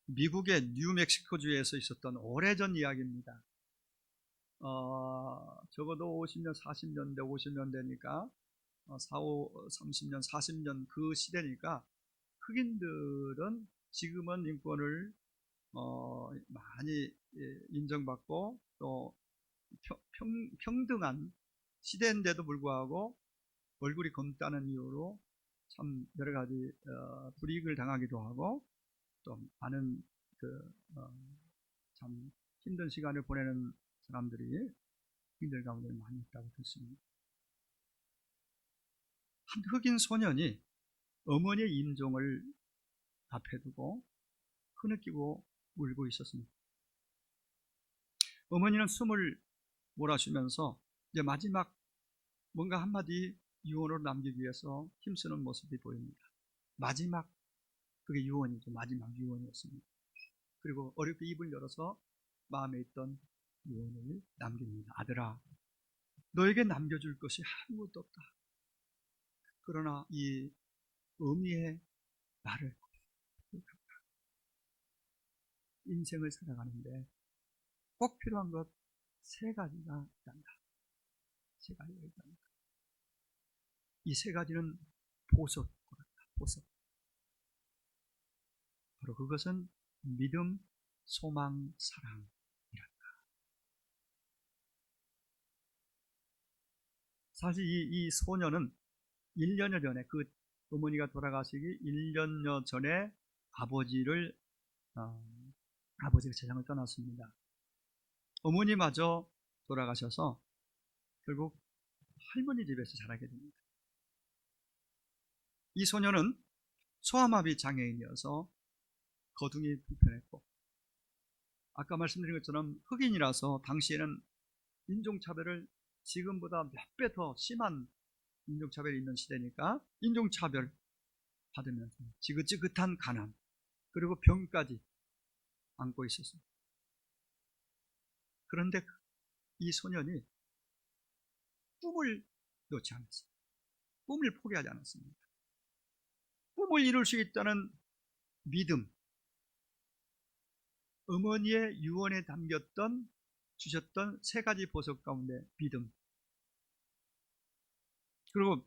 미국의 뉴멕시코주에서 있었던 오래전 이야기입니다. 적어도 50년, 40년대, 50년대니까 30년, 40년 그 시대니까 흑인들은 지금은 인권을 많이 인정받고 또 평등한 시대인데도 불구하고 얼굴이 검다는 이유로 참 여러 가지 불이익을 당하기도 하고 또 많은 참 힘든 시간을 보내는 사람들이 흑인들 가운데 많이 있다고 듣습니다. 한 흑인 소년이 어머니의 임종을 앞에 두고 흐느끼고 울고 있었습니다. 어머니는 숨을 몰아쉬면서 이제 마지막 뭔가 한마디 유언으로 남기기 위해서 힘쓰는 모습이 보입니다. 마지막, 그게 유언이죠. 마지막 유언이었습니다. 그리고 어렵게 입을 열어서 마음에 있던 유언을 남깁니다. 아들아, 너에게 남겨줄 것이 아무것도 없다. 그러나 이 어미의 나를 인생을 살아가는데 꼭 필요한 것 세 가지가 있단다. 세 가지가 있단다. 이 세 가지는 보석, 보석. 바로 그것은 믿음, 소망, 사랑이란다. 사실 이 소녀는 1년여 전에, 그 어머니가 돌아가시기 1년여 전에 아버지가 세상을 떠났습니다. 어머니마저 돌아가셔서 결국 할머니 집에서 자라게 됩니다. 이 소녀는 소아마비 장애인이어서 거둥이 불편했고, 아까 말씀드린 것처럼 흑인이라서 당시에는 인종차별을 지금보다 몇 배 더 심한 인종차별이 있는 시대니까 인종차별 받으면서 지긋지긋한 가난, 그리고 병까지 안고 있었습니다. 그런데 이 소년이 꿈을 놓지 않았습니다. 꿈을 포기하지 않았습니다. 꿈을 이룰 수 있다는 믿음, 어머니의 유언에 담겼던 주셨던 세 가지 보석 가운데 믿음, 그리고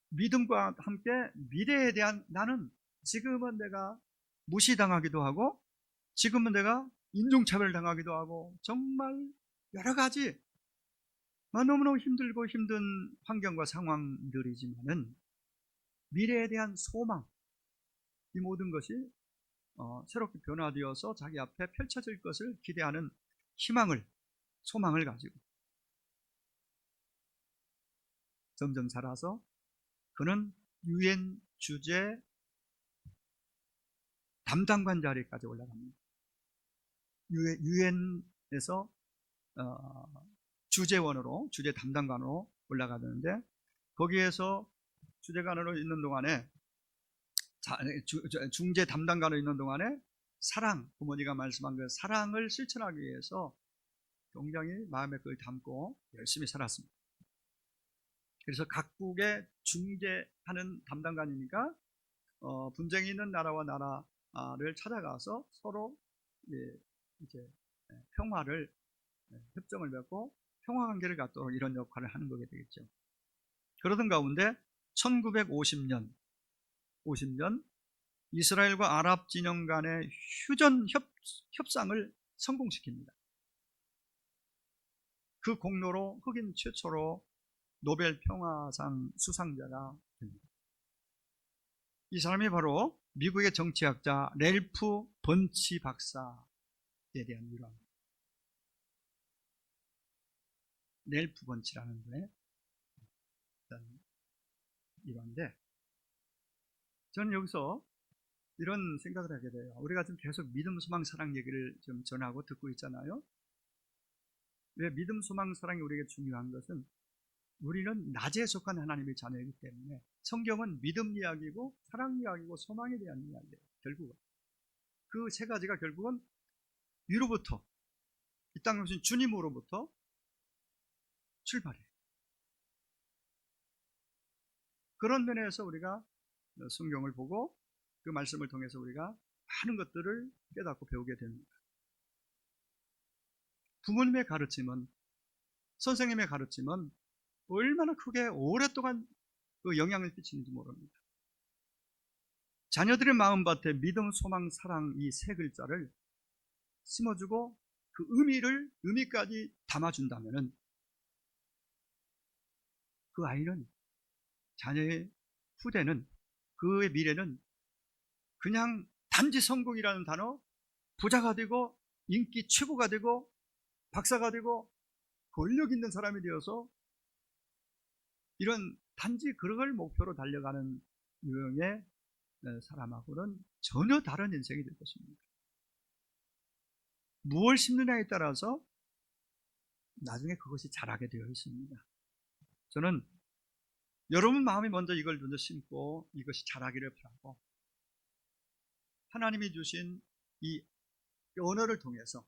믿음과 함께 미래에 대한, 나는 지금은 내가 무시당하기도 하고 지금은 내가 인종차별 당하기도 하고 정말 여러 가지 너무너무 힘들고 힘든 환경과 상황들이지만은 미래에 대한 소망, 이 모든 것이 새롭게 변화되어서 자기 앞에 펼쳐질 것을 기대하는 희망을, 소망을 가지고 점점 자라서 그는 유엔 주재 담당관 자리까지 올라갑니다. 유엔에서 주재원으로, 주재 담당관으로 올라가는데, 거기에서 주재관으로 있는 동안에, 중재 담당관으로 있는 동안에 사랑, 부모니가 말씀한 그 사랑을 실천하기 위해서 굉장히 마음에 그걸 담고 열심히 살았습니다. 그래서 각국의 중재하는 담당관이니까 분쟁이 있는 나라와 나라를 찾아가서 서로 이제 평화를, 협정을 맺고 평화관계를 갖도록 이런 역할을 하는 거게 되겠죠. 그러던 가운데 1950년 이스라엘과 아랍 진영 간의 휴전 협상을 성공시킵니다. 그 공로로 흑인 최초로 노벨 평화상 수상자가 됩니다. 이 사람이 바로 미국의 정치학자 랠프 번치 박사에 대한 일화입니다. 랠프 번치라는 분의 일화인데, 저는 여기서 이런 생각을 하게 돼요. 우리가 지금 계속 믿음, 소망, 사랑 얘기를 좀 전하고 듣고 있잖아요. 왜 믿음, 소망, 사랑이 우리에게 중요한 것은, 우리는 낮에 속한 하나님의 자녀이기 때문에 성경은 믿음 이야기고 사랑 이야기고 소망에 대한 이야기예요. 결국은 그 세 가지가 결국은 위로부터, 이 땅에 오신 주님으로부터 출발해요. 그런 면에서 우리가 성경을 보고 그 말씀을 통해서 우리가 많은 것들을 깨닫고 배우게 됩니다. 부모님의 가르침은, 선생님의 가르침은 얼마나 크게 오랫동안 그 영향을 끼치는지 모릅니다. 자녀들의 마음밭에 믿음, 소망, 사랑 이 세 글자를 심어주고 그 의미까지 담아준다면은 그 아이는, 자녀의 후대는, 그의 미래는 그냥 단지 성공이라는 단어, 부자가 되고 인기 최고가 되고 박사가 되고 권력 있는 사람이 되어서 이런 단지 그런 걸 목표로 달려가는 유형의 사람하고는 전혀 다른 인생이 될 것입니다. 무엇을 심느냐에 따라서 나중에 그것이 자라게 되어 있습니다. 저는 여러분 마음이 먼저 이걸 먼저 심고 이것이 자라기를 바라고, 하나님이 주신 이 언어를 통해서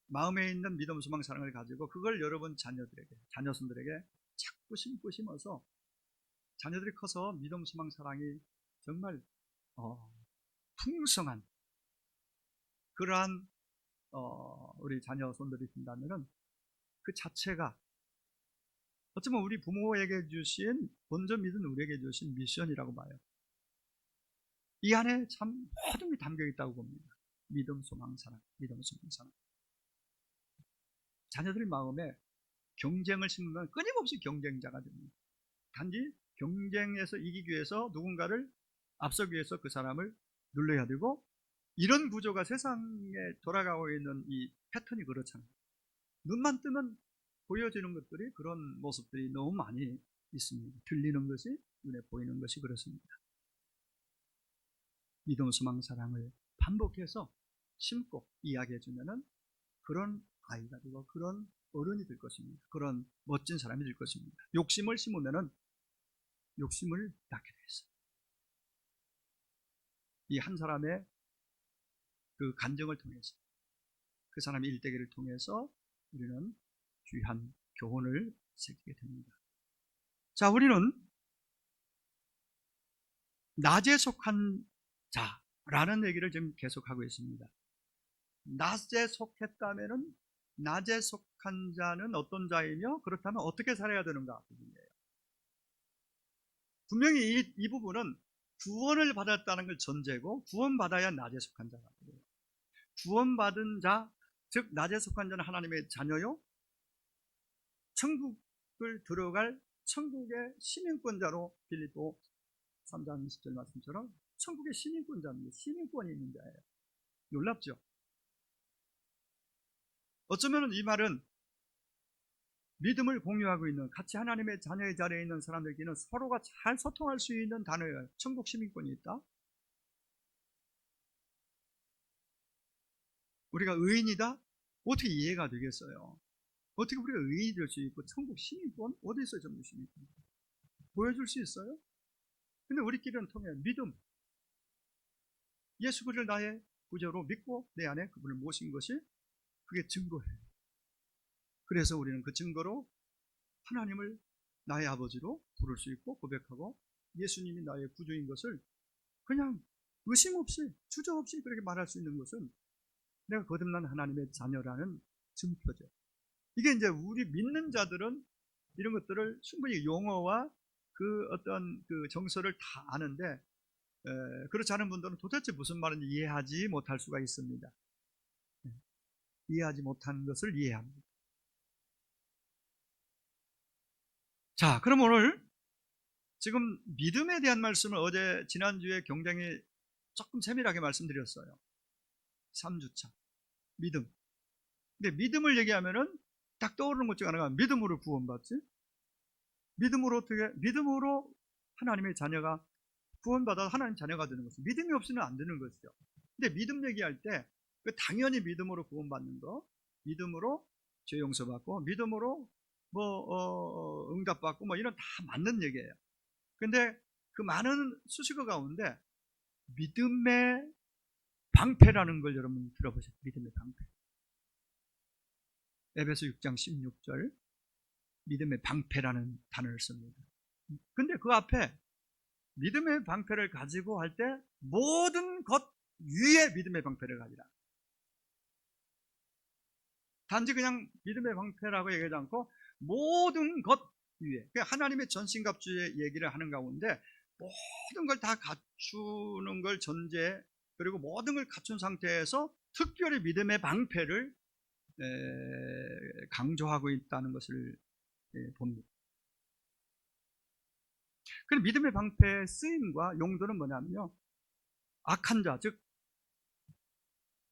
마음에 있는 믿음, 소망, 사랑을 가지고 그걸 여러분 자녀들에게, 자녀손들에게 자꾸 심고 심어서 자녀들이 커서 믿음, 소망, 사랑이 정말 풍성한 그러한 우리 자녀손들이 된다면은 그 자체가 어쩌면 우리 부모에게 주신, 먼저 믿은 우리에게 주신 미션이라고 봐요. 이 안에 참 모든 게 담겨 있다고 봅니다. 믿음, 소망, 사랑, 믿음, 소망, 사랑. 자녀들 마음에 경쟁을 심으면 끊임없이 경쟁자가 됩니다. 단지 경쟁에서 이기기 위해서 누군가를 앞서기 위해서 그 사람을 눌러야 되고, 이런 구조가 세상에 돌아가고 있는 이 패턴이 그렇잖아요. 눈만 뜨면 보여지는 것들이, 그런 모습들이 너무 많이 있습니다. 들리는 것이, 눈에 보이는 것이 그렇습니다. 믿음, 소망, 사랑을 반복해서 심고 이야기해 주면은 그런 아이가 되고 그런 어른이 될 것입니다. 그런 멋진 사람이 될 것입니다. 욕심을 심으면은 욕심을 낳게 되어 있어요. 이 한 사람의 그 간증을 통해서, 그 사람의 일대기를 통해서 우리는 귀한 교훈을 새기게 됩니다. 자, 우리는 낮에 속한 자라는 얘기를 지금 계속하고 있습니다. 낮에 속했다면은, 낮에 속한 자는 어떤 자이며 그렇다면 어떻게 살아야 되는가 부분이에요. 분명히 이 부분은 구원을 받았다는 걸 전제고, 구원받아야 낮에 속한 자가 돼요. 구원받은 자, 즉 낮에 속한 자는 하나님의 자녀요, 천국을 들어갈 천국의 시민권자로, 빌립보 3장 20절 말씀처럼 천국의 시민권자입니다. 시민권이 있는 자예요. 놀랍죠? 어쩌면 이 말은 믿음을 공유하고 있는, 같이 하나님의 자녀의 자리에 있는 사람들끼리는 서로가 잘 소통할 수 있는 단어예요. 천국 시민권이 있다. 우리가 의인이다? 어떻게 이해가 되겠어요? 어떻게 우리가 의인이 될 수 있고 천국 시민권? 어디 있어요, 천국 시민권? 보여줄 수 있어요? 근데 우리끼리는 통해 믿음, 예수 그리스도를 나의 구주로 믿고 내 안에 그분을 모신 것이, 그게 증거예요. 그래서 우리는 그 증거로 하나님을 나의 아버지로 부를 수 있고 고백하고, 예수님이 나의 구주인 것을 그냥 의심 없이, 주저 없이 그렇게 말할 수 있는 것은 내가 거듭난 하나님의 자녀라는 증표죠. 이게 이제 우리 믿는 자들은 이런 것들을 충분히 용어와 그 어떤 그 정서를 다 아는데, 그렇지 않은 분들은 도대체 무슨 말인지 이해하지 못할 수가 있습니다. 이해하지 못하는 것을 이해합니다. 자, 그럼 오늘 지금 믿음에 대한 말씀을 지난주에 굉장히 조금 세밀하게 말씀드렸어요. 3주차 믿음. 근데 믿음을 얘기하면은 딱 떠오르는 것 중 하나가 믿음으로 구원받지, 믿음으로 하나님의 자녀가 구원받아 하나님 자녀가 되는 것은 믿음이 없이는 안 되는 것이죠. 근데 믿음 얘기할 때 당연히 믿음으로 구원받는 거, 믿음으로 죄 용서받고, 믿음으로 응답받고 이런 다 맞는 얘기예요. 근데 그 많은 수식어 가운데 믿음의 방패라는 걸 여러분 들어보셨죠? 믿음의 방패. 에베소 6장 16절 믿음의 방패라는 단어를 씁니다. 근데 그 앞에 믿음의 방패를 가지고 할 때 모든 것, 위에 믿음의 방패를 가지라. 단지 그냥 믿음의 방패라고 얘기하지 않고 모든 것 위에, 하나님의 전신갑주의 얘기를 하는 가운데 모든 걸 다 갖추는 걸 전제, 그리고 모든 걸 갖춘 상태에서 특별히 믿음의 방패를 강조하고 있다는 것을 봅니다. 그럼 믿음의 방패의 쓰임과 용도는 뭐냐면요, 악한 자, 즉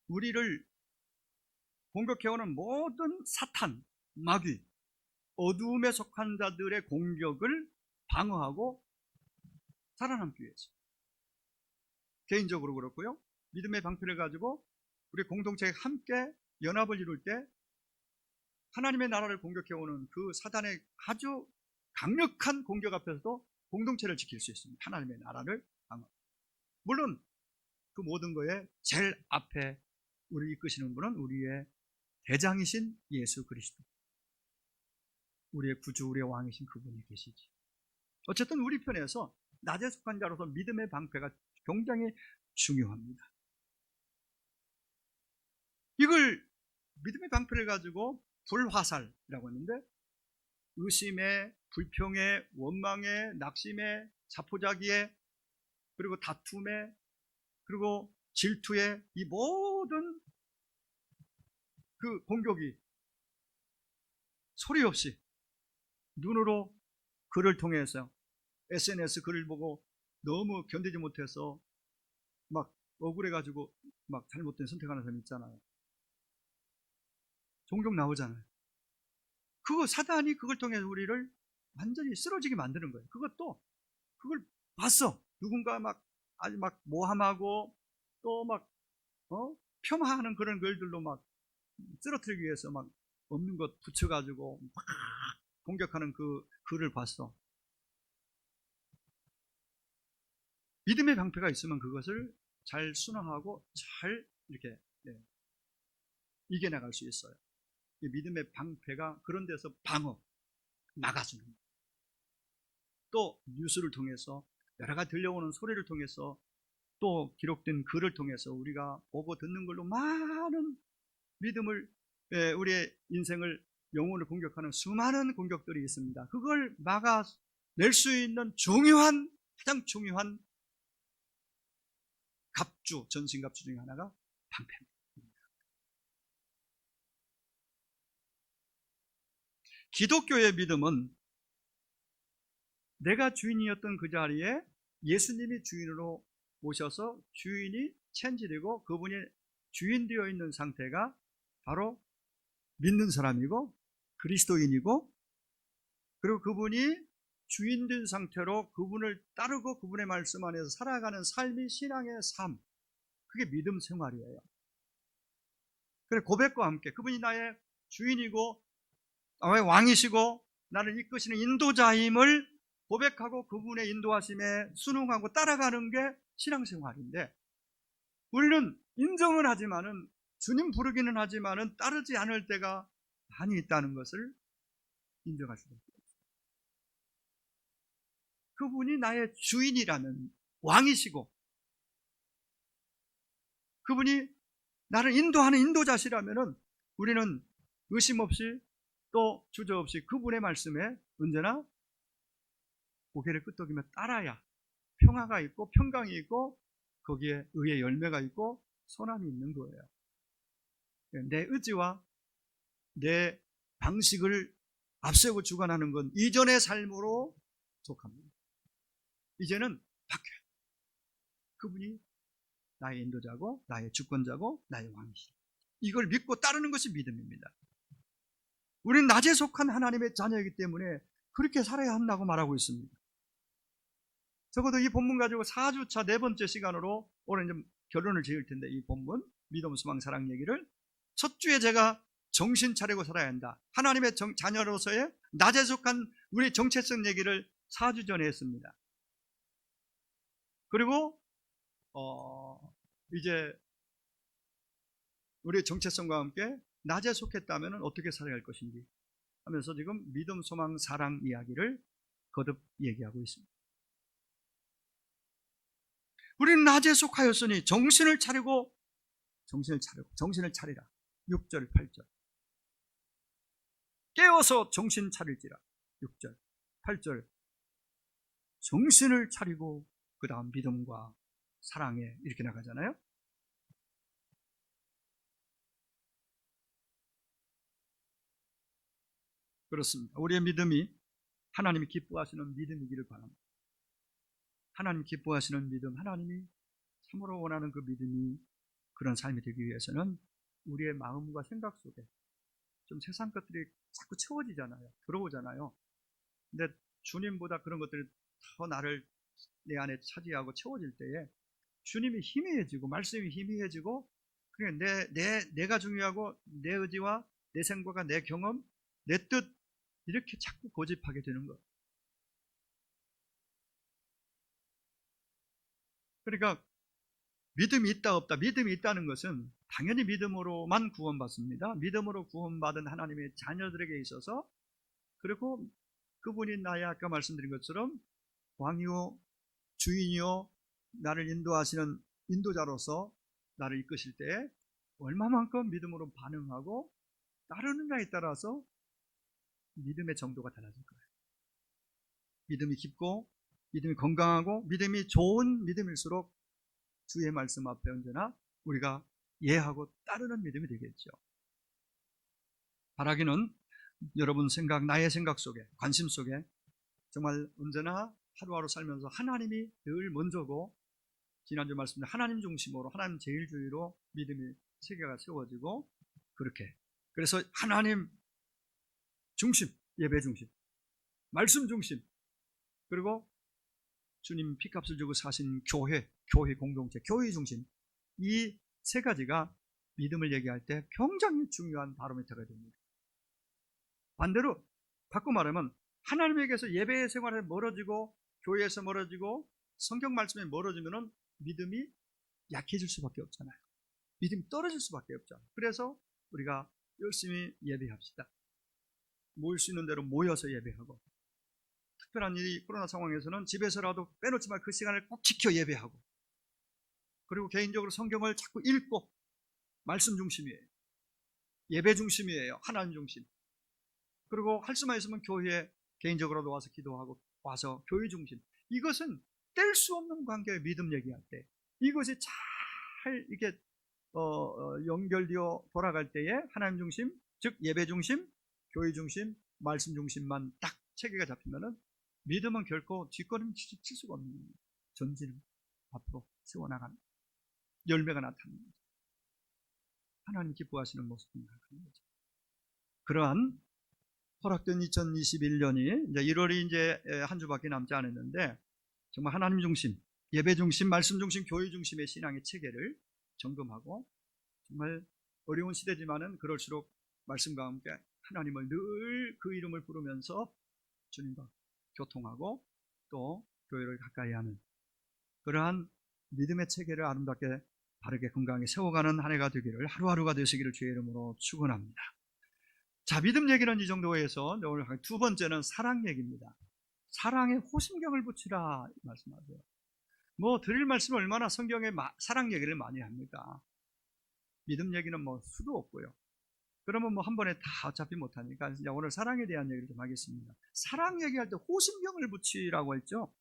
우리를 공격해오는 모든 사탄, 마귀, 어두움에 속한 자들의 공격을 방어하고 살아남기 위해서, 개인적으로 그렇고요, 믿음의 방패를 가지고 우리 공동체가 함께 연합을 이룰 때 하나님의 나라를 공격해오는 그 사단의 아주 강력한 공격 앞에서도 공동체를 지킬 수 있습니다. 하나님의 나라를 방어. 물론 그 모든 거에 제일 앞에 우리 이끄시는 분은 우리의 대장이신 예수 그리스도, 우리의 구주, 우리의 왕이신 그분이 계시지. 어쨌든 우리 편에서 낮에 속한 자로서 믿음의 방패가 굉장히 중요합니다. 이걸 믿음의 방패를 가지고 불화살이라고 했는데, 의심에, 불평에, 원망에, 낙심에, 자포자기에, 그리고 다툼에, 그리고 질투에, 이 모든 그 공격이 소리 없이 눈으로, 글을 통해서, SNS 글을 보고 너무 견디지 못해서 막 억울해가지고 막 잘못된 선택하는 사람 있잖아요. 종종 나오잖아요. 그거 사단이 그걸 통해서 우리를 완전히 쓰러지게 만드는 거예요. 그것도 그걸 봤어. 누군가 막 아주 막 모함하고 또 막 폄하하는 그런 글들로 막 쓰러뜨리기 위해서 막 없는 것 붙여가지고 막 공격하는 그 글을 봤어. 믿음의 방패가 있으면 그것을 잘 순화하고 잘 이렇게 이겨나갈 수 있어요. 이 믿음의 방패가 그런 데서 방어, 막아주는 거예요. 또 뉴스를 통해서, 여러 가지 들려오는 소리를 통해서, 또 기록된 글을 통해서 우리가 보고 듣는 걸로 많은 믿음을, 우리의 인생을, 영혼을 공격하는 수많은 공격들이 있습니다. 그걸 막아낼 수 있는 가장 중요한 갑주, 전신갑주 중에 하나가 방패입니다. 기독교의 믿음은 내가 주인이었던 그 자리에 예수님이 주인으로 오셔서 주인이 체인지되고 그분이 주인 되어 있는 상태가 바로 믿는 사람이고 그리스도인이고, 그리고 그분이 주인된 상태로 그분을 따르고 그분의 말씀 안에서 살아가는 삶이 신앙의 삶, 그게 믿음 생활이에요. 그래, 고백과 함께 그분이 나의 주인이고 나의 왕이시고 나를 이끄시는 인도자임을 고백하고 그분의 인도하심에 순응하고 따라가는 게 신앙생활인데, 우리는 인정은 하지만은, 주님 부르기는 하지만은 따르지 않을 때가 많이 있다는 것을 인정할 수가 있습니다. 그분이 나의 주인이라는, 왕이시고 그분이 나를 인도하는 인도자시라면은 우리는 의심 없이 또 주저 없이 그분의 말씀에 언제나 고개를 끄덕이며 따라야 평화가 있고 평강이 있고 거기에 의의 열매가 있고 소망이 있는 거예요. 내 의지와 내 방식을 앞세우고 주관하는 건 이전의 삶으로 속합니다. 이제는 바뀌어요. 그분이 나의 인도자고 나의 주권자고 나의 왕이시다. 이걸 믿고 따르는 것이 믿음입니다. 우리는 낮에 속한 하나님의 자녀이기 때문에 그렇게 살아야 한다고 말하고 있습니다. 적어도 이 본문 가지고 4주차 4번째 시간으로 오늘 이제 결론을 지을 텐데, 이 본문 믿음, 소망, 사랑 얘기를 첫 주에 제가 정신 차리고 살아야 한다, 하나님의 자녀로서의 낮에 속한 우리 정체성 얘기를 4주 전에 했습니다. 그리고 이제 우리의 정체성과 함께 낮에 속했다면 어떻게 살아야 할 것인지 하면서 지금 믿음, 소망, 사랑 이야기를 거듭 얘기하고 있습니다. 우리는 낮에 속하였으니 정신을 차리라. 6절 8절. 깨어서 정신 차릴지라. 6절 8절. 정신을 차리고 그 다음 믿음과 사랑에 이렇게 나가잖아요. 그렇습니다. 우리의 믿음이 하나님이 기뻐하시는 믿음이기를 바랍니다. 하나님 기뻐하시는 믿음, 하나님이 참으로 원하는 그 믿음이 그런 삶이 되기 위해서는 우리의 마음과 생각 속에 좀 세상 것들이 자꾸 채워지잖아요. 들어오잖아요. 근데 주님보다 그런 것들이 더 나를 내 안에 차지하고 채워질 때에 주님이 희미해지고 말씀이 희미해지고 그냥 내가 중요하고 내 의지와 내 생각과 내 경험, 내 뜻 이렇게 자꾸 고집하게 되는 거예요. 그러니까 믿음이 있다 없다. 믿음이 있다는 것은 당연히 믿음으로만 구원받습니다. 믿음으로 구원받은 하나님의 자녀들에게 있어서 그리고 그분이 나의 아까 말씀드린 것처럼 왕이요 주인이요 나를 인도하시는 인도자로서 나를 이끄실 때 얼마만큼 믿음으로 반응하고 따르느냐에 따라서 믿음의 정도가 달라질 거예요. 믿음이 깊고 믿음이 건강하고 믿음이 좋은 믿음일수록 주의 말씀 앞에 언제나 우리가 예하고 따르는 믿음이 되겠죠. 바라기는 여러분 생각, 나의 생각 속에, 관심 속에 정말 언제나 하루하루 살면서 하나님이 늘 먼저고 지난주 말씀드린 하나님 중심으로 하나님 제일주의로 믿음의 체계가 세워지고 그렇게 그래서 하나님 중심, 예배 중심, 말씀 중심 그리고 주님 피값을 주고 사신 교회 공동체, 교회 중심 이 세 가지가 믿음을 얘기할 때 굉장히 중요한 바로미터가 됩니다. 반대로 바꿔 말하면 하나님에게서 예배 생활에 멀어지고 교회에서 멀어지고 성경 말씀에 멀어지면 믿음이 약해질 수밖에 없잖아요. 믿음이 떨어질 수밖에 없죠. 그래서 우리가 열심히 예배합시다. 모일 수 있는 대로 모여서 예배하고 특별한 이 코로나 상황에서는 집에서라도 빼놓지 말고 그 시간을 꼭 지켜 예배하고 그리고 개인적으로 성경을 자꾸 읽고 말씀 중심이에요. 예배 중심이에요. 하나님 중심. 그리고 할 수만 있으면 교회에 개인적으로도 와서 기도하고 와서 교회 중심. 이것은 뗄 수 없는 관계의 믿음 얘기할 때 이것이 잘 이렇게 연결되어 돌아갈 때에 하나님 중심, 즉 예배 중심, 교회 중심, 말씀 중심만 딱 체계가 잡히면은 믿음은 결코 뒷걸음 칠 수가 없는 겁니다. 전진을 앞으로 세워나가는 열매가 나타나는 거죠. 하나님 기뻐하시는 모습이 나타나는 거죠. 그러한 허락된 2021년이 이제 1월이 이제 한 주밖에 남지 않았는데 정말 하나님 중심, 예배 중심, 말씀 중심, 교회 중심의 신앙의 체계를 점검하고 정말 어려운 시대지만은 그럴수록 말씀과 함께 하나님을 늘 그 이름을 부르면서 주님과 교통하고 또 교회를 가까이 하는 그러한 믿음의 체계를 아름답게 바르게 건강하게 세워가는 한 해가 되기를 하루하루가 되시기를 주의 이름으로 축원합니다. 자, 믿음 얘기는 이 정도에 해서 오늘 두 번째는 사랑 얘기입니다. 사랑에 호심경을 붙이라 말씀하세요. 뭐 드릴 말씀을 얼마나 성경에 사랑 얘기를 많이 합니까? 믿음 얘기는 뭐 수도 없고요. 그러면 뭐 한 번에 다 어차피 못하니까 이제 오늘 사랑에 대한 얘기를 좀 하겠습니다. 사랑 얘기할 때 호심경을 붙이라고 했죠.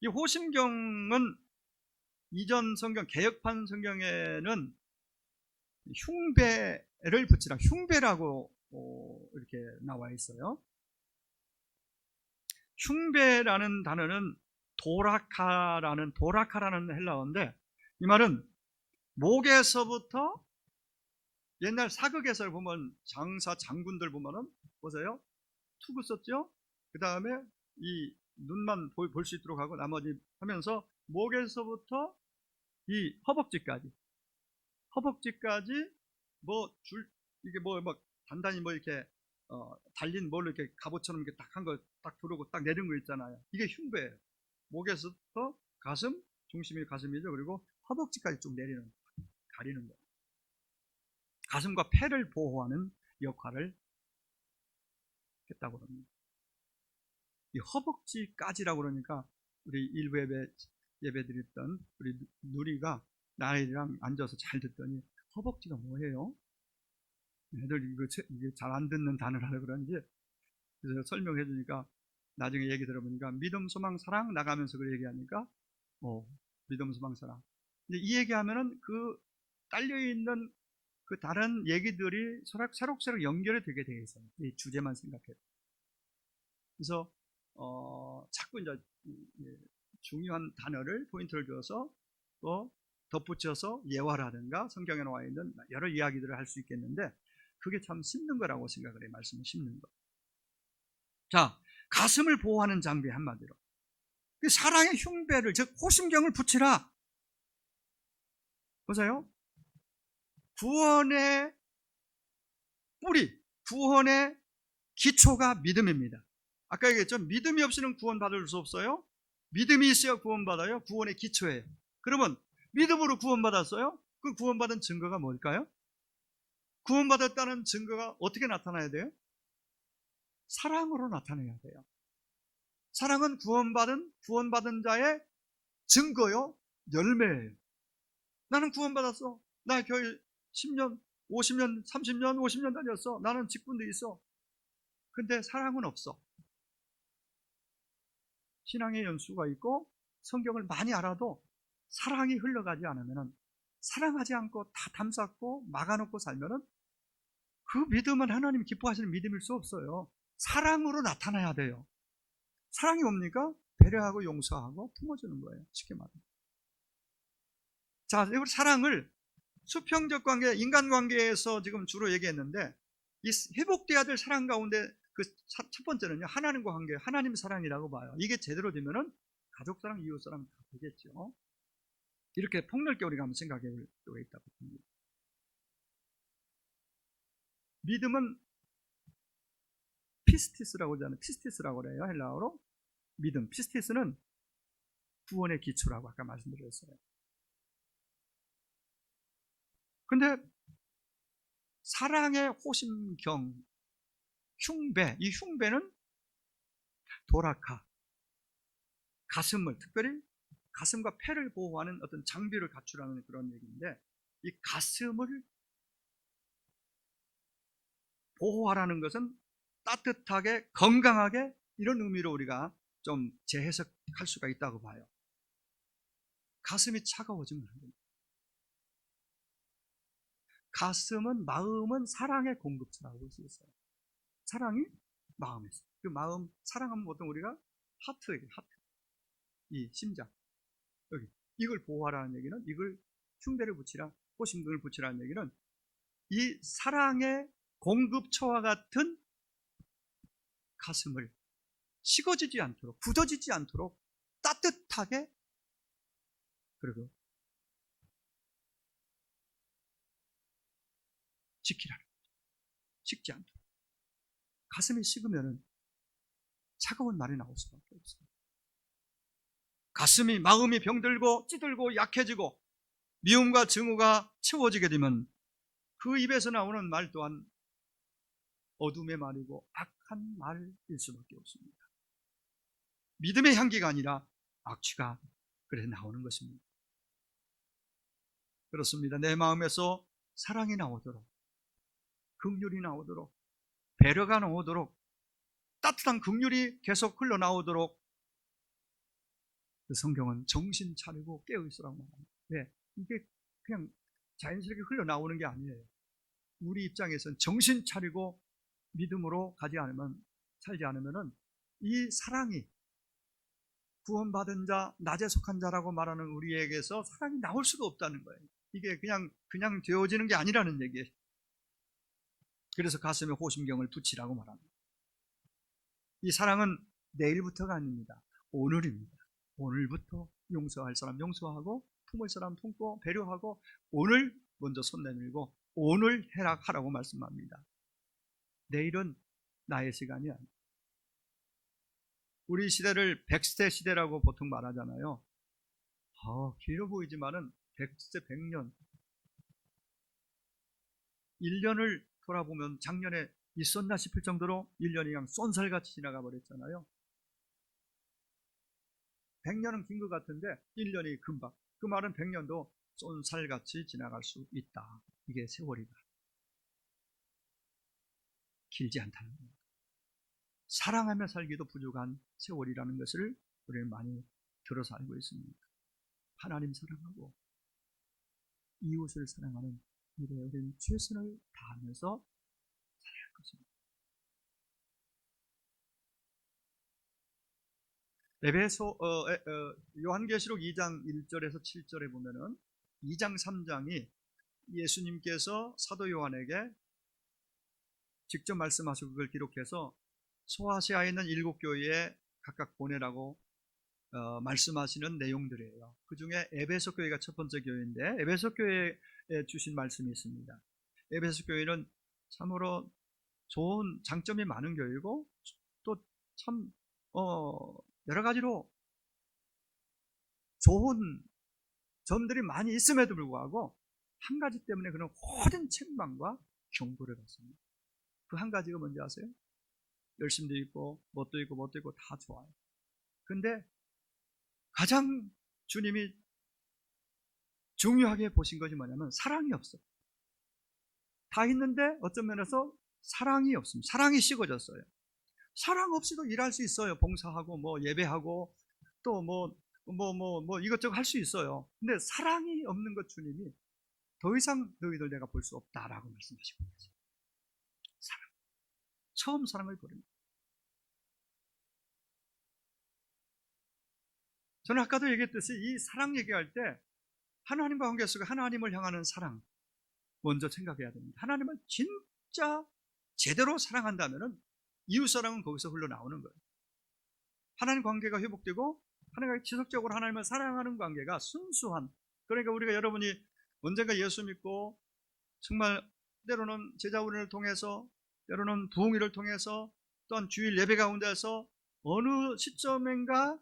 이 호심경은 이전 성경 개역판 성경에는 흉배를 붙이라, 흉배라고 이렇게 나와 있어요. 흉배라는 단어는 도라카라는 헬라어인데 이 말은 목에서부터 옛날 사극에서 보면 장군들 보면은 보세요. 투구 썼죠? 그 다음에 이 눈만 볼 수 있도록 하고 나머지 하면서 목에서부터 이 허벅지까지 이게 뭐 단단히 뭐 이렇게 달린 뭘 이렇게 갑옷처럼 이렇게 딱 한 거 딱 두르고 딱 내린 거 있잖아요. 이게 흉배예요. 목에서부터 가슴, 중심이 가슴이죠. 그리고 허벅지까지 쭉 가리는 거예요. 가슴과 폐를 보호하는 역할을 했다고 합니다. 이 허벅지까지라고 그러니까 우리 일부 예배 예배 드렸던 우리 누리가 나이랑 앉아서 잘 듣더니 허벅지가 뭐예요? 애들 이게 잘 안 듣는 단어라 그런지 그래서 설명해 주니까 나중에 얘기 들어보니까 믿음, 소망, 사랑 나가면서 그 얘기하니까 믿음, 소망, 사랑. 근데 이 얘기하면은 그 딸려있는 그 다른 얘기들이 새록새록 연결이 되게 돼 있어요. 이 주제만 생각해도. 그래서 자꾸 이제 중요한 단어를 포인트를 줘서 또 덧붙여서 예화라든가 성경에 나와 있는 여러 이야기들을 할 수 있겠는데 그게 참 심는 거라고 생각을 해요. 말씀을 심는 거. 자, 가슴을 보호하는 장비 한마디로. 사랑의 흉배를, 즉 호심경을 붙이라. 보세요. 구원의 뿌리, 구원의 기초가 믿음입니다. 아까 얘기했죠. 믿음이 없이는 구원받을 수 없어요. 믿음이 있어야 구원받아요. 구원의 기초예요. 그러면 믿음으로 구원받았어요? 그 구원받은 증거가 뭘까요? 구원받았다는 증거가 어떻게 나타나야 돼요? 사랑으로 나타내야 돼요. 사랑은 구원받은 자의 증거요, 열매예요. 나는 구원받았어. 나 교회 10년, 50년, 30년, 50년 다녔어. 나는 직분도 있어. 근데 사랑은 없어. 신앙의 연수가 있고 성경을 많이 알아도 사랑이 흘러가지 않으면, 사랑하지 않고 다 담쌓고 막아놓고 살면 그 믿음은 하나님이 기뻐하시는 믿음일 수 없어요. 사랑으로 나타나야 돼요. 사랑이 뭡니까? 배려하고 용서하고 품어주는 거예요. 쉽게 말하면. 자, 이 사랑을 수평적 관계, 인간관계에서 지금 주로 얘기했는데, 이 회복돼야 될 사랑 가운데 그 첫 번째는요, 하나님과 관계, 하나님 사랑이라고 봐요. 이게 제대로 되면은 가족 사랑, 이웃 사랑 다 되겠죠. 이렇게 폭넓게 우리가 한번 생각해 볼 필요가 있다고 봅니다. 믿음은 피스티스라고 하잖아요. 피스티스라고 그래요. 헬라어로. 믿음. 피스티스는 구원의 기초라고 아까 말씀드렸어요. 근데 사랑의 호심경, 흉배, 이 흉배는 도라카, 가슴을, 특별히 가슴과 폐를 보호하는 어떤 장비를 갖추라는 그런 얘기인데, 이 가슴을 보호하라는 것은 따뜻하게, 건강하게, 이런 의미로 우리가 좀 재해석할 수가 있다고 봐요. 가슴이 차가워지면 안 됩니다. 가슴은, 마음은 사랑의 공급처라고 볼 수 있어요. 사랑이 마음에서. 그 마음, 사랑하면 보통 우리가 하트예요, 하트. 이 심장. 여기. 이걸 보호하라는 얘기는, 이걸 흉배를 붙이라, 호심등을 붙이라는 얘기는 이 사랑의 공급처와 같은 가슴을 식어지지 않도록, 굳어지지 않도록 따뜻하게, 그리고 지키라는 거죠. 식지 않도록. 가슴이 식으면 차가운 말이 나올 수밖에 없어요. 가슴이, 마음이 병들고 찌들고 약해지고 미움과 증오가 채워지게 되면 그 입에서 나오는 말 또한 어둠의 말이고 악한 말일 수밖에 없습니다. 믿음의 향기가 아니라 악취가 그래 나오는 것입니다. 그렇습니다. 내 마음에서 사랑이 나오도록, 긍휼이 나오도록, 배려가 나오도록, 따뜻한 긍휼이 계속 흘러나오도록 그 성경은 정신 차리고 깨어있으라고 말합니다. 네, 이게 그냥 자연스럽게 흘러나오는 게 아니에요. 우리 입장에서는 정신 차리고 믿음으로 살지 않으면 이 사랑이, 구원받은 자, 낮에 속한 자라고 말하는 우리에게서 사랑이 나올 수가 없다는 거예요. 이게 그냥 되어지는 게 아니라는 얘기예요. 그래서 가슴에 호심경을 붙이라고 말합니다. 이 사랑은 내일부터가 아닙니다. 오늘입니다. 오늘부터 용서할 사람 용서하고, 품을 사람 품고, 배려하고, 오늘 먼저 손 내밀고 오늘 해라하라고 말씀합니다. 내일은 나의 시간이 아닙니다. 우리 시대를 100세 시대라고 보통 말하잖아요. 길어 보이지만은 100세, 100년, 1년을 돌아보면 작년에 있었나 싶을 정도로 1년이 그냥 쏜살같이 지나가 버렸잖아요. 100년은 긴 것 같은데 1년이 금방. 그 말은 100년도 쏜살같이 지나갈 수 있다. 이게 세월이다. 길지 않다는 겁니다. 사랑하며 살기도 부족한 세월이라는 것을 우리는 많이 들어서 알고 있습니다. 하나님 사랑하고 이웃을 사랑하는 일에 우리는 최선을 다하면서 살아야 할 것입니다. 요한계시록 2장 1절에서 7절에 보면은 2장 3장이 예수님께서 사도 요한에게 직접 말씀하시고 그걸 기록해서 소아시아에 있는 7교회에 각각 보내라고 말씀하시는 내용들이에요. 그 중에 에베소 교회가 첫 번째 교회인데 에베소 교회에 주신 말씀이 있습니다. 에베소 교회는 참으로 좋은 장점이 많은 교회고 또 참 여러 가지로 좋은 점들이 많이 있음에도 불구하고 한 가지 때문에 그런 모든 책망과 경고를 받습니다. 그 한 가지가 뭔지 아세요? 열심도 있고 뭣도 있고 다 좋아요. 근데 가장 주님이 중요하게 보신 것이 뭐냐면 사랑이 없어요. 다 있는데 어떤 면에서 사랑이 없습니다. 사랑이 식어졌어요. 사랑 없이도 일할 수 있어요. 봉사하고 뭐 예배하고 또 뭐 이것저것 할 수 있어요. 근데 사랑이 없는 것 주님이 더 이상 너희들 내가 볼 수 없다라고 말씀하시고 계세요. 사랑. 처음 사랑을 버립니다. 저는 아까도 얘기했듯이 이 사랑 얘기할 때 하나님과 관계 속에 하나님을 향하는 사랑 먼저 생각해야 됩니다. 하나님을 진짜 제대로 사랑한다면 이웃사랑은 거기서 흘러나오는 거예요. 하나님 관계가 회복되고 하나님과 지속적으로 하나님을 사랑하는 관계가 순수한, 그러니까 우리가 여러분이 언젠가 예수 믿고 정말 때로는 제자훈련을 통해서 때로는 부흥회를 통해서 또한 주일 예배 가운데서 어느 시점인가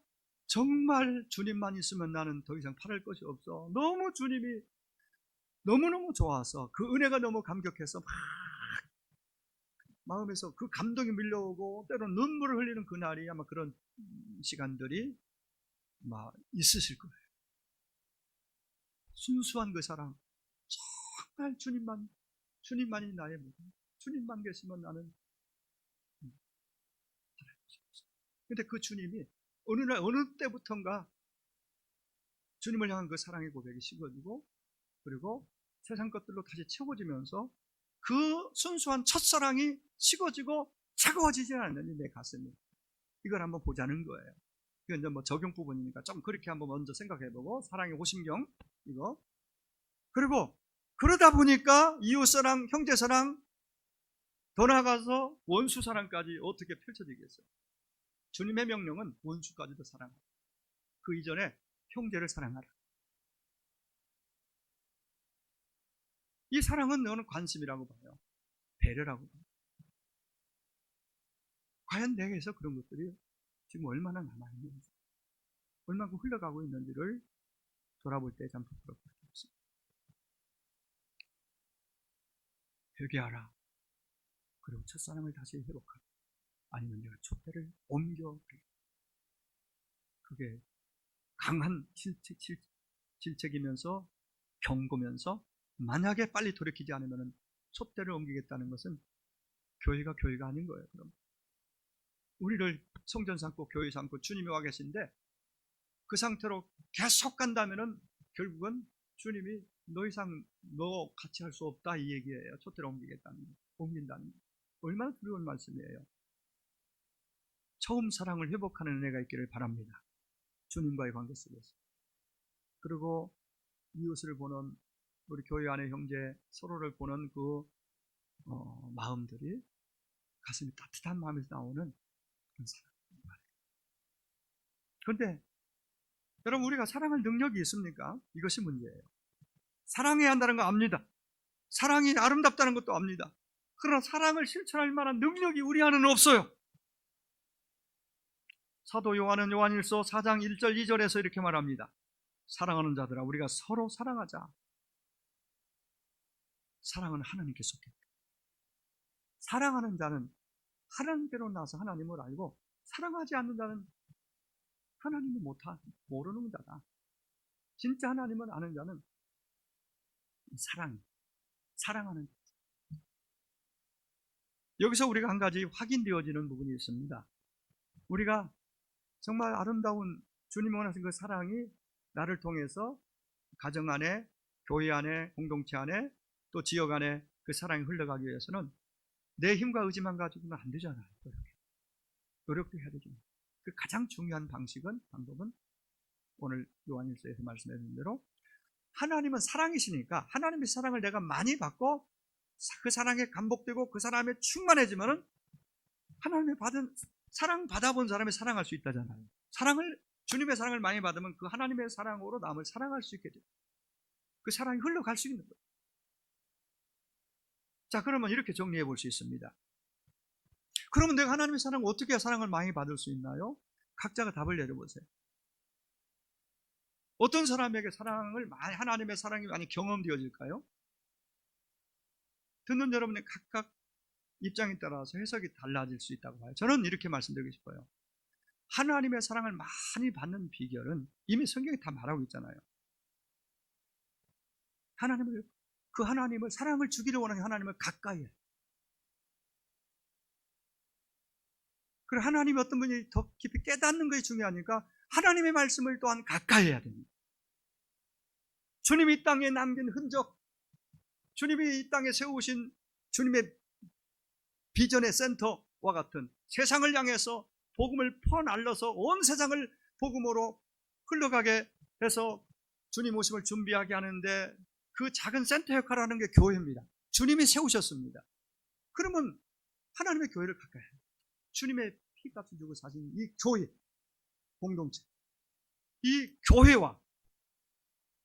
정말 주님만 있으면 나는 더 이상 바랄 것이 없어. 너무 주님이 너무너무 좋아서 그 은혜가 너무 감격해서 막 마음에서 그 감동이 밀려오고 때로는 눈물을 흘리는 그날이 아마 그런 시간들이 막 있으실 거예요. 순수한 그 사랑, 정말 주님만이 나의 모든, 주님만 계시면 나는 바랄 것이 없어. 근데 그 주님이 어느 날 어느 때부턴가 주님을 향한 그 사랑의 고백이 식어지고 그리고 세상 것들로 다시 채워지면서 그 순수한 첫사랑이 식어지고 차가워지지 않느니 내 가슴이, 이걸 한번 보자는 거예요. 이건 이제 뭐 적용 부분이니까 좀 그렇게 한번 먼저 생각해보고, 사랑의 호심경 이거. 그리고 그러다 보니까 이웃사랑, 형제사랑, 더 나아가서 원수사랑까지 어떻게 펼쳐지겠어요? 주님의 명령은 원수까지도 사랑하라. 그 이전에 형제를 사랑하라. 이 사랑은 너는 관심이라고 봐요. 배려라고 봐요. 과연 내게서 그런 것들이 지금 얼마나 남아있는지, 얼마나 흘러가고 있는지를 돌아볼 때 참 부끄럽게 없습니다. 회개하라. 그리고 첫사랑을 다시 회복하라. 아니면 내가 촛대를 옮겨버리라. 그게 강한 질책이면서 경고면서 만약에 빨리 돌이키지 않으면 촛대를 옮기겠다는 것은 교회가 아닌 거예요. 그럼 우리를 성전 삼고 교회 삼고 주님이 와 계신데 그 상태로 계속 간다면은 결국은 주님이 더 이상 너 같이 할 수 없다 이 얘기예요. 촛대를 옮기겠다는 거, 옮긴다는 거. 얼마나 두려운 말씀이에요. 처음 사랑을 회복하는 은혜가 있기를 바랍니다. 주님과의 관계 속에서. 그리고 이웃을 보는 우리 교회 안의 형제 서로를 보는 그 마음들이 가슴이 따뜻한 마음에서 나오는 그런 사랑. 그런데 여러분, 우리가 사랑할 능력이 있습니까? 이것이 문제예요. 사랑해야 한다는 거 압니다. 사랑이 아름답다는 것도 압니다. 그러나 사랑을 실천할 만한 능력이 우리 안에는 없어요. 사도 요한은 요한일서 4장 1절 2절에서 이렇게 말합니다. 사랑하는 자들아, 우리가 서로 사랑하자. 사랑은 하나님께 속했다. 사랑하는 자는 하나님께로 나서 하나님을 알고, 사랑하지 않는 자는 하나님은 모르는 자다. 진짜 하나님은 아는 자는 사랑하는. 여기서 우리가 한 가지 확인되어지는 부분이 있습니다. 우리가 정말 아름다운 주님 원하신 그 사랑이 나를 통해서 가정 안에, 교회 안에, 공동체 안에, 또 지역 안에 그 사랑이 흘러가기 위해서는 내 힘과 의지만 가지고는 안 되잖아요. 노력도 해야 되죠. 그 가장 중요한 방법은 오늘 요한일서에서 말씀해 주신 대로 하나님은 사랑이시니까 하나님의 사랑을 내가 많이 받고 그 사랑에 감복되고 그 사람에 충만해지면은 하나님의 사랑 받아본 사람이 사랑할 수 있다잖아요. 주님의 사랑을 많이 받으면 그 하나님의 사랑으로 남을 사랑할 수 있게 돼요. 그 사랑이 흘러갈 수 있는 거예요. 자, 그러면 이렇게 정리해 볼 수 있습니다. 그러면 내가 하나님의 사랑을 어떻게 사랑을 많이 받을 수 있나요? 각자가 답을 내려보세요. 어떤 사람에게 하나님의 사랑이 많이 경험되어질까요? 듣는 여러분의 각각 입장에 따라서 해석이 달라질 수 있다고 봐요. 저는 이렇게 말씀드리고 싶어요. 하나님의 사랑을 많이 받는 비결은 이미 성경이 다 말하고 있잖아요. 그 하나님을 사랑을 주기를 원하는 하나님을 가까이 해요. 그리고 하나님이 어떤 분이 더 깊이 깨닫는 것이 중요하니까 하나님의 말씀을 또한 가까이 해야 됩니다. 주님이 이 땅에 남긴 흔적, 주님이 이 땅에 세우신 주님의 비전의 센터와 같은 세상을 향해서 복음을 퍼날려서 온 세상을 복음으로 흘러가게 해서 주님 오심을 준비하게 하는데 그 작은 센터 역할을 하는 게 교회입니다. 주님이 세우셨습니다. 그러면 하나님의 교회를 가까이 해요. 주님의 피값을 주고 사신 이 교회 공동체, 이 교회와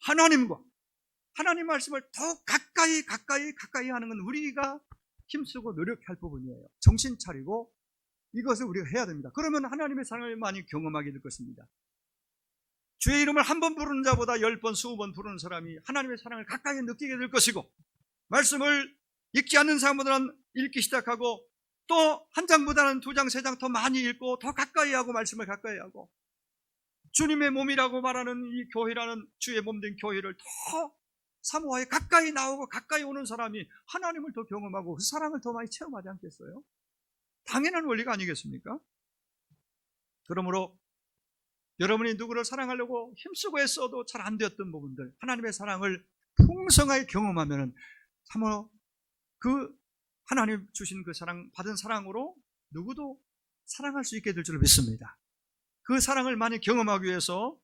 하나님과 하나님 말씀을 더 가까이 하는 건 우리가 힘쓰고 노력할 부분이에요. 정신 차리고 이것을 우리가 해야 됩니다. 그러면 하나님의 사랑을 많이 경험하게 될 것입니다. 주의 이름을 한 번 부르는 자보다 10번, 20번 부르는 사람이 하나님의 사랑을 가까이 느끼게 될 것이고, 말씀을 읽지 않는 사람보다는 읽기 시작하고 또 한 장보다는 2장, 3장 더 많이 읽고 더 가까이 하고 말씀을 가까이 하고 주님의 몸이라고 말하는 이 교회라는 주의 몸된 교회를 더 사모하여 가까이 나오고 가까이 오는 사람이 하나님을 더 경험하고 그 사랑을 더 많이 체험하지 않겠어요? 당연한 원리가 아니겠습니까? 그러므로 여러분이 누구를 사랑하려고 힘쓰고 애써도 잘 안 되었던 부분들, 하나님의 사랑을 풍성하게 경험하면 참으로 그 하나님 주신 그 사랑, 받은 사랑으로 누구도 사랑할 수 있게 될 줄 믿습니다. 그 사랑을 많이 경험하기 위해서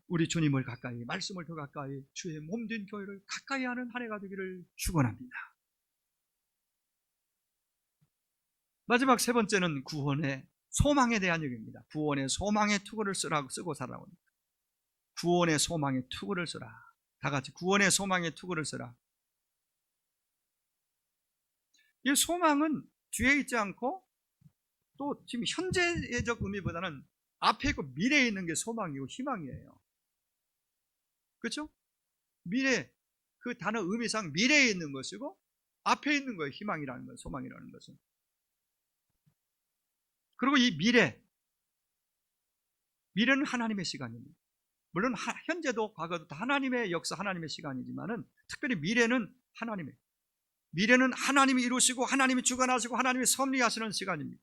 우리 주님을 가까이, 말씀을 더 가까이, 주의 몸된 교회를 가까이 하는 한 해가 되기를 축원합니다. 마지막 세 번째는 구원의 소망에 대한 얘기입니다. 구원의 소망의 투구를 쓰고 살아라. 구원의 소망의 투구를 쓰라. 다 같이 구원의 소망의 투구를 쓰라. 이 소망은 뒤에 있지 않고 또 지금 현재적 의미보다는 앞에 있고 미래에 있는 게 소망이고 희망이에요. 그렇죠? 미래, 그 단어 의미상 미래에 있는 것이고 앞에 있는 거예요. 희망이라는 것, 소망이라는 것은. 그리고 이 미래는 하나님의 시간입니다. 물론 현재도 과거도 다 하나님의 역사, 하나님의 시간이지만은 특별히 미래는 하나님이 이루시고 하나님이 주관하시고 하나님이 섭리하시는 시간입니다.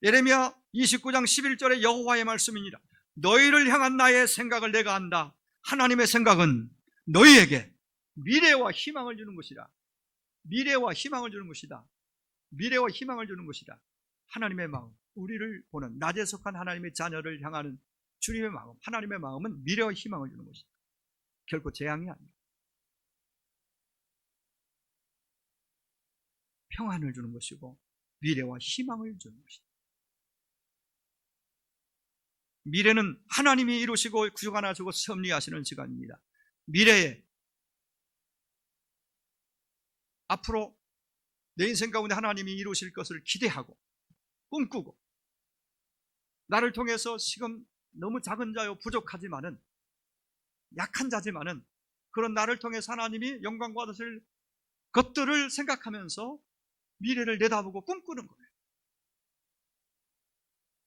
예레미야 29장 11절에 여호와의 말씀이니라. 너희를 향한 나의 생각을 내가 안다. 하나님의 생각은 너희에게 미래와 희망을 주는 것이다. 미래와 희망을 주는 것이다. 미래와 희망을 주는 것이다. 하나님의 마음, 우리를 보는 낮에 속한 하나님의 자녀를 향하는 주님의 마음, 하나님의 마음은 미래와 희망을 주는 것이다. 결코 재앙이 아니야. 평안을 주는 것이고 미래와 희망을 주는 것이다. 미래는 하나님이 이루시고 주관하시고 섭리하시는 시간입니다. 미래에 앞으로 내 인생 가운데 하나님이 이루실 것을 기대하고 꿈꾸고 나를 통해서 지금 너무 작은 자요 부족하지만은 약한 자지만은 그런 나를 통해서 하나님이 영광 받으실 것들을 생각하면서 미래를 내다보고 꿈꾸는 거예요.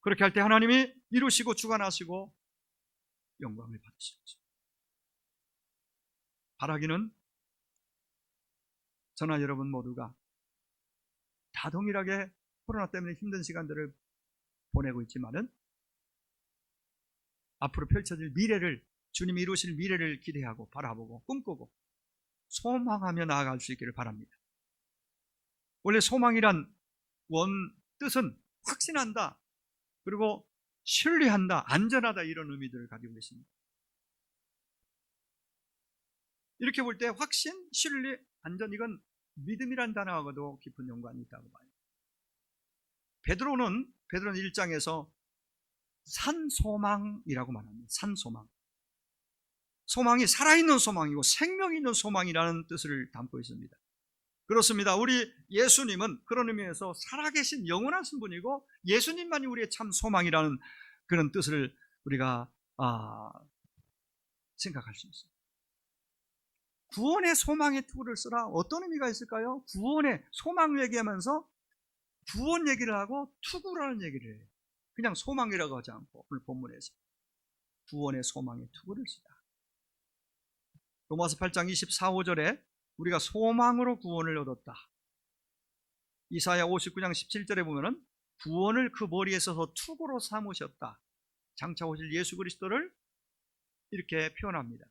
그렇게 할 때 하나님이 이루시고 주관하시고 영광을 받으시죠. 바라기는 저나 여러분 모두가 다 동일하게 코로나 때문에 힘든 시간들을 보내고 있지만은 앞으로 펼쳐질 미래를, 주님이 이루실 미래를 기대하고 바라보고 꿈꾸고 소망하며 나아갈 수 있기를 바랍니다. 원래 소망이란 원 뜻은 확신한다, 그리고 신뢰한다, 안전하다, 이런 의미들을 가지고 있습니다. 이렇게 볼 때 확신, 신뢰, 안전, 이건 믿음이란 단어하고도 깊은 연관이 있다고 봐요. 베드로는 1장에서 산소망이라고 말합니다. 산소망. 소망이 살아있는 소망이고 생명 있는 소망이라는 뜻을 담고 있습니다. 그렇습니다. 우리 예수님은 그런 의미에서 살아계신 영원하신 분이고 예수님만이 우리의 참 소망이라는 그런 뜻을 우리가 생각할 수 있습니다. 구원의 소망의 투구를 쓰라. 어떤 의미가 있을까요? 구원의 소망을 얘기하면서 구원 얘기를 하고 투구라는 얘기를 해요. 그냥 소망이라고 하지 않고 오늘 본문에서 구원의 소망의 투구를 쓰라. 로마서 8장 24, 5절에 우리가 소망으로 구원을 얻었다. 이사야 59장 17절에 보면은 구원을 그 머리에 서서 투구로 삼으셨다. 장차 오실 예수 그리스도를 이렇게 표현합니다.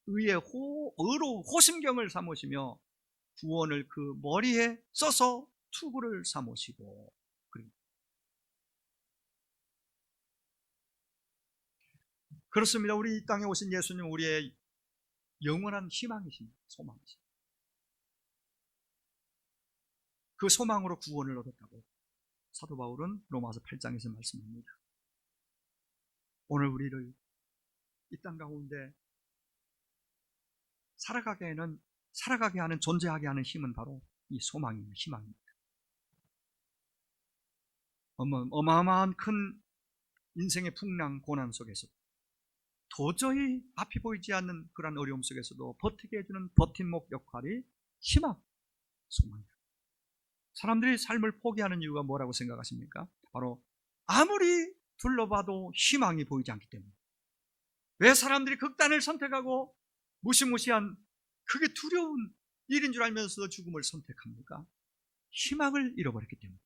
의로 호심경을 삼으시며 구원을 그 머리에 써서 투구를 삼으시고. 그렇습니다. 우리 이 땅에 오신 예수님, 우리의 영원한 희망이십니다. 소망이십니다. 그 소망으로 구원을 얻었다고 사도 바울은 로마서 8장에서 말씀합니다. 오늘 우리를 이 땅 가운데 살아가게 하는, 존재하게 하는 힘은 바로 이 소망입니다. 희망입니다. 어마어마한 큰 인생의 풍랑 고난 속에서 도저히 앞이 보이지 않는 그런 어려움 속에서도 버티게 해주는 버팀목 역할이 희망, 소망입니다. 사람들이 삶을 포기하는 이유가 뭐라고 생각하십니까? 바로 아무리 둘러봐도 희망이 보이지 않기 때문에. 왜 사람들이 극단을 선택하고 무시무시한 그게 두려운 일인 줄 알면서도 죽음을 선택합니까? 희망을 잃어버렸기 때문에.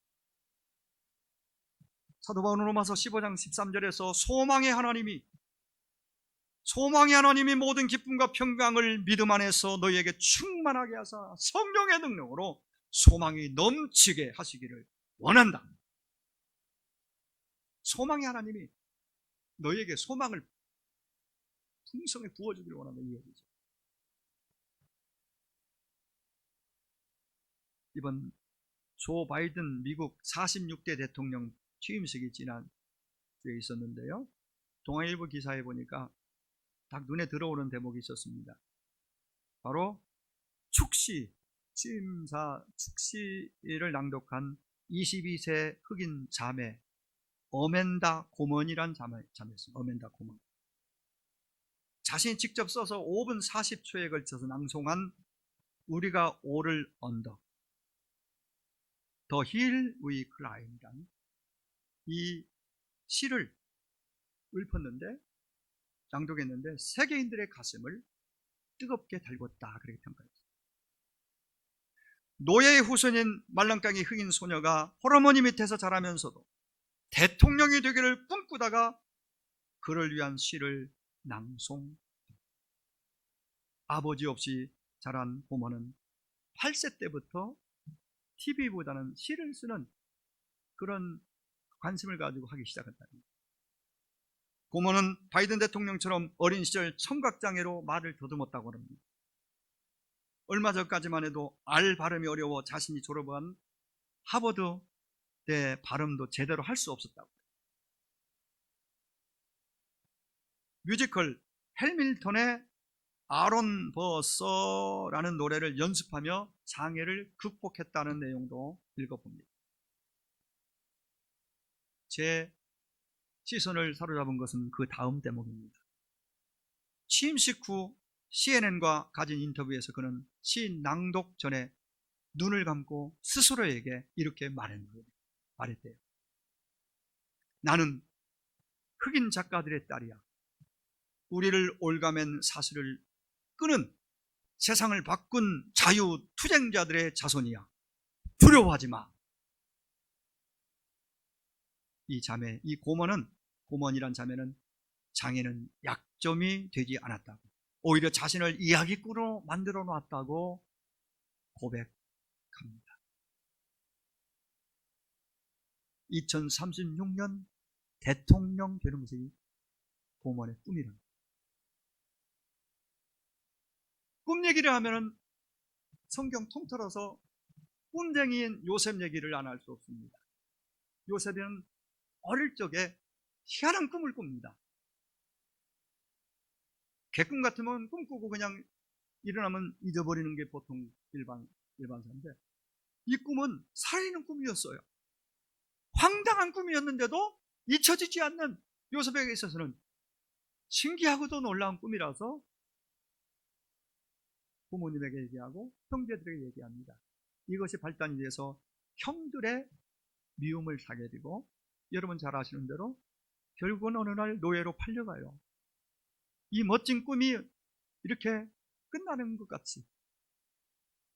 사도 바울은 로마서 15장 13절에서 소망의 하나님이 모든 기쁨과 평강을 믿음 안에서 너희에게 충만하게 하사 성령의 능력으로 소망이 넘치게 하시기를 원한다. 소망의 하나님이 너희에게 소망을 풍성히 부어주기를 원한다, 이 얘기죠. 이번 조 바이든 미국 46대 대통령 취임식이 지난주에 있었는데요, 동아일보 기사에 보니까 딱 눈에 들어오는 대목이 있었습니다. 바로 취임사 축시를 낭독한 22세 흑인 자매 어멘다 고먼이란 자매였습니다. 어멘다 고먼. 자신이 직접 써서 5분 40초에 걸쳐서 낭송한 우리가 오를 언덕, The Hill We Climb이란 이 시를 낭독했는데 세계인들의 가슴을 뜨겁게 달궜다, 그렇게 평가했습니다. 노예의 후손인 말랑깡이 흑인 소녀가 홀어머니 밑에서 자라면서도 대통령이 되기를 꿈꾸다가 그를 위한 시를 낭송. 아버지 없이 자란 고모는 8세 때부터 TV보다는 시를 쓰는 그런 관심을 가지고 하기 시작했다. 고모는 바이든 대통령처럼 어린 시절 청각장애로 말을 더듬었다고 합니다. 얼마 전까지만 해도 R 발음이 어려워 자신이 졸업한 하버드대 발음도 제대로 할 수 없었다고. 뮤지컬 해밀턴의 아론 버서라는 노래를 연습하며 장애를 극복했다는 내용도 읽어봅니다. 제 시선을 사로잡은 것은 그 다음 대목입니다. 취임식 후 CNN과 가진 인터뷰에서 그는 시 낭독 전에 눈을 감고 스스로에게 이렇게 말했대요. 나는 흑인 작가들의 딸이야. 우리를 올가맨 사슬을 끄는 세상을 바꾼 자유투쟁자들의 자손이야. 두려워하지 마. 이 자매, 이 고먼이란 자매는 장애는 약점이 되지 않았다고, 오히려 자신을 이야기꾼으로 만들어 놨다고 고백합니다. 2036년 대통령 되는 것이 고먼의 꿈이랍니다. 꿈 얘기를 하면은 성경 통틀어서 꿈쟁이인 요셉 얘기를 안 할 수 없습니다. 요셉은 어릴 적에 희한한 꿈을 꿉니다. 개꿈 같으면 꿈꾸고 그냥 일어나면 잊어버리는 게 보통 일반사인데, 이 꿈은 살아있는 꿈이었어요. 황당한 꿈이었는데도 잊혀지지 않는 요셉에게 있어서는 신기하고도 놀라운 꿈이라서 부모님에게 얘기하고 형제들에게 얘기합니다. 이것이 발단이 돼서 형들의 미움을 사게 되고, 여러분 잘 아시는 대로 결국은 어느 날 노예로 팔려가요. 이 멋진 꿈이 이렇게 끝나는 것 같이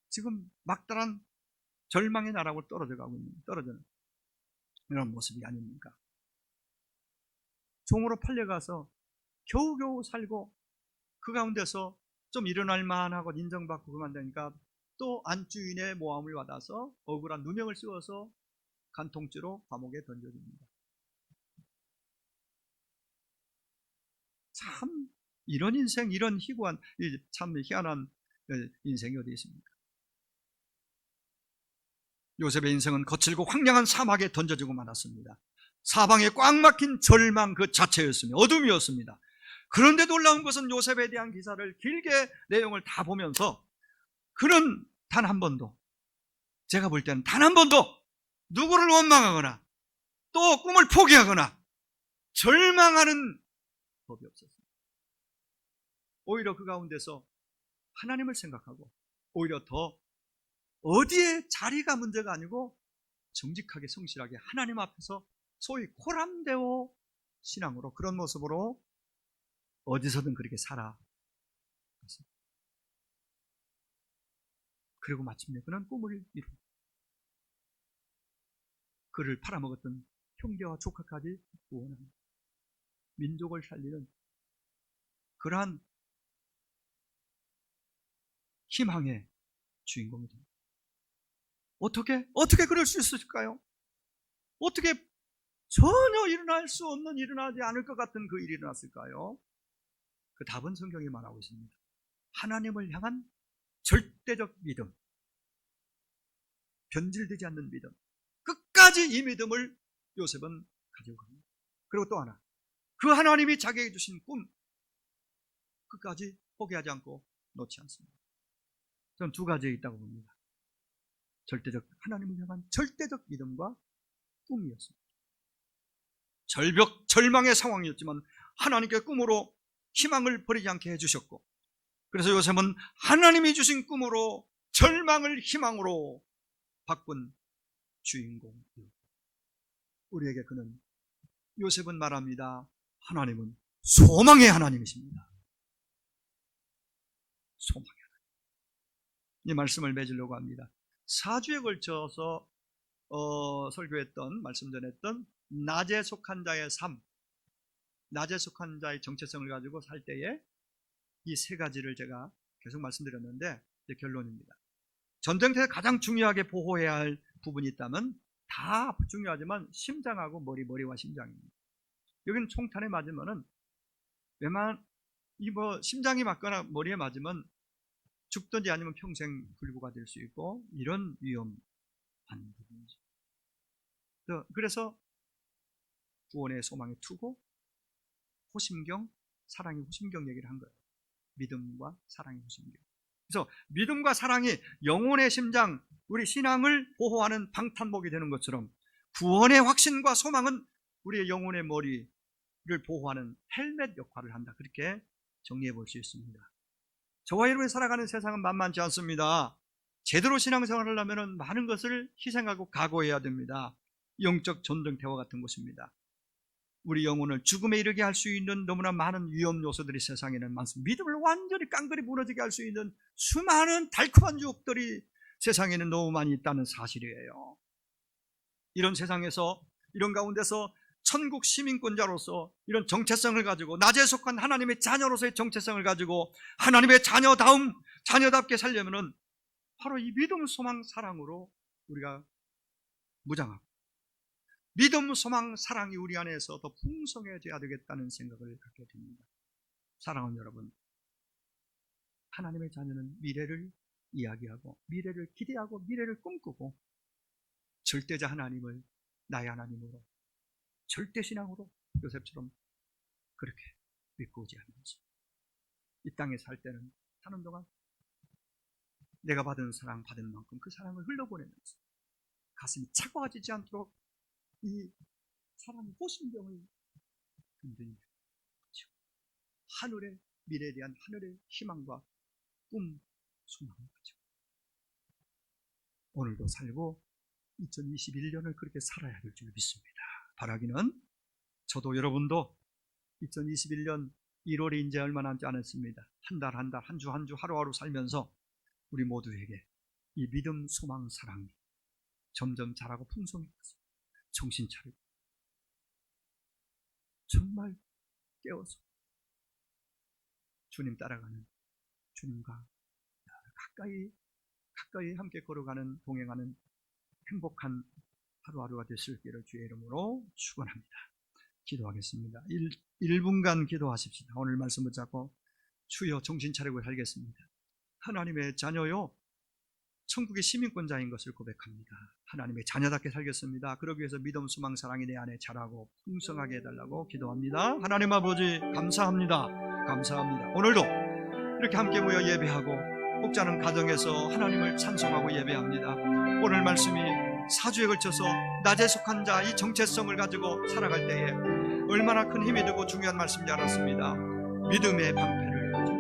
지금 막다른 절망의 나라로 떨어지는 이런 모습이 아닙니까? 종으로 팔려가서 겨우겨우 살고, 그 가운데서 좀 일어날 만하고 인정받고 그만되니까 또 안주인의 모함을 받아서 억울한 누명을 씌워서 간통죄로 감옥에 던져집니다. 참 이런 인생, 이런 희구한, 참 희한한 인생이 어디 있습니까? 요셉의 인생은 거칠고 황량한 사막에 던져지고 말았습니다. 사방에 꽉 막힌 절망 그 자체였습니다. 어둠이었습니다. 그런데 놀라운 것은 요셉에 대한 기사를 길게 내용을 다 보면서 그는 단 한 번도, 제가 볼 때는 단 한 번도 누구를 원망하거나 또 꿈을 포기하거나 절망하는 법이 없었습니다. 오히려 그 가운데서 하나님을 생각하고, 오히려 더 어디에 자리가 문제가 아니고 정직하게 성실하게 하나님 앞에서 소위 코람데오 신앙으로, 그런 모습으로 어디서든 그렇게 살아갔습니다. 그리고 마침내 그는 꿈을 이루고 그를 팔아먹었던 형제와 조카까지 구원합니다. 민족을 살리는 그러한 희망의 주인공이 됩니다. 어떻게 그럴 수 있을까요? 어떻게 전혀 일어나지 않을 것 같은 그 일이 일어났을까요? 그 답은 성경이 말하고 있습니다. 하나님을 향한 절대적 믿음, 변질되지 않는 믿음, 끝까지 이 믿음을 요셉은 가지고 갑니다. 그리고 또 하나, 그 하나님이 자기에게 주신 꿈 끝까지 포기하지 않고 놓지 않습니다. 저는 두 가지에 있다고 봅니다. 하나님을 향한 절대적 믿음과 꿈이었습니다. 절망의 상황이었지만 하나님께 꿈으로 희망을 버리지 않게 해주셨고, 그래서 요셉은 하나님이 주신 꿈으로 절망을 희망으로 바꾼 주인공이었습니다. 우리에게 그는, 요셉은 말합니다. 하나님은 소망의 하나님이십니다. 소망의 하나님. 이 말씀을 맺으려고 합니다. 4주에 걸쳐서 설교했던, 말씀 전했던 낮에 속한 자의 삶, 낮에 속한 자의 정체성을 가지고 살 때에 이 세 가지를 제가 계속 말씀드렸는데, 이제 결론입니다. 전쟁터에 가장 중요하게 보호해야 할 부분이 있다면 다 중요하지만 심장하고 머리와 심장입니다. 여기는 총탄에 맞으면은 심장이 맞거나 머리에 맞으면 죽든지 아니면 평생 불구가 될 수 있고, 이런 위험한 부분이죠. 그래서 구원의 소망의 투고, 호심경, 사랑의 호심경 얘기를 한 거예요. 믿음과 사랑의 호심경. 그래서 믿음과 사랑이 영혼의 심장, 우리 신앙을 보호하는 방탄복이 되는 것처럼, 구원의 확신과 소망은 우리의 영혼의 머리를 보호하는 헬멧 역할을 한다. 그렇게 정리해 볼 수 있습니다. 저와 여러분이 살아가는 세상은 만만치 않습니다. 제대로 신앙생활을 하려면 많은 것을 희생하고 각오해야 됩니다. 영적 전쟁터와 같은 곳입니다. 우리 영혼을 죽음에 이르게 할 수 있는 너무나 많은 위험 요소들이 세상에는 많습니다. 믿음을 완전히 깡그리 무너지게 할 수 있는 수많은 달콤한 유혹들이 세상에는 너무 많이 있다는 사실이에요. 이런 세상에서, 이런 가운데서 천국 시민권자로서 이런 정체성을 가지고, 낮에 속한 하나님의 자녀로서의 정체성을 가지고 하나님의 자녀답게 살려면은 바로 이 믿음, 소망, 사랑으로 우리가 무장하고, 믿음, 소망, 사랑이 우리 안에서 더 풍성해져야 되겠다는 생각을 갖게 됩니다. 사랑하는 여러분, 하나님의 자녀는 미래를 이야기하고, 미래를 기대하고, 미래를 꿈꾸고, 절대자 하나님을 나의 하나님으로, 절대신앙으로 요셉처럼 그렇게 믿고 오지 않는지, 이 땅에 사는 동안 내가 받은 사랑, 받은 만큼 그 사랑을 흘려보내면서 가슴이 차가워지지 않도록 이 사랑의 호심병을 든든히 가지고 하늘의 미래에 대한 하늘의 희망과 꿈, 소망을 가지고 오늘도 살고 2021년을 그렇게 살아야 될 줄 믿습니다. 바라기는 저도 여러분도 2021년 1월이 이제 얼마 남지 않았습니다. 한 달 한 달, 한 주 한 주, 하루하루 살면서 우리 모두에게 이 믿음, 소망, 사랑이 점점 자라고 풍성해져서 정신 차리고 정말 깨어서 주님 따라가는, 주님과 가까이 함께 걸어가는, 동행하는 행복한 하루하루가 됐을기를 주의 이름으로 축원합니다. 기도하겠습니다. 1분간 기도하십시다. 오늘 말씀 붙잡고 주여 정신 차리고 살겠습니다. 하나님의 자녀요, 천국의 시민권자인 것을 고백합니다. 하나님의 자녀답게 살겠습니다. 그러기 위해서 믿음, 소망, 사랑이 내 안에 자라고 풍성하게 해달라고 기도합니다. 하나님 아버지 감사합니다. 감사합니다. 오늘도 이렇게 함께 모여 예배하고 혹자는 가정에서 하나님을 찬송하고 예배합니다. 오늘 말씀이 4주에 걸쳐서 낮에 속한 자 이 정체성을 가지고 살아갈 때에 얼마나 큰 힘이 되고 중요한 말씀인지 알았습니다. 믿음의 방패를 가지고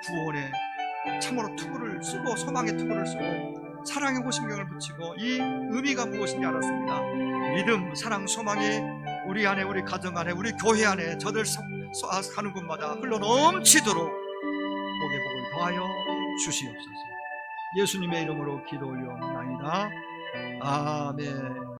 구원의 참으로 투구를 쓰고, 소망의 투구를 쓰고 사랑의 호심경을 붙이고, 이 의미가 무엇인지 알았습니다. 믿음, 사랑, 소망이 우리 안에, 우리 가정 안에, 우리 교회 안에 저들 가는 곳마다 흘러 넘치도록 복의 복을 더하여 주시옵소서. 예수님의 이름으로 기도 올려옵나이다. 아멘.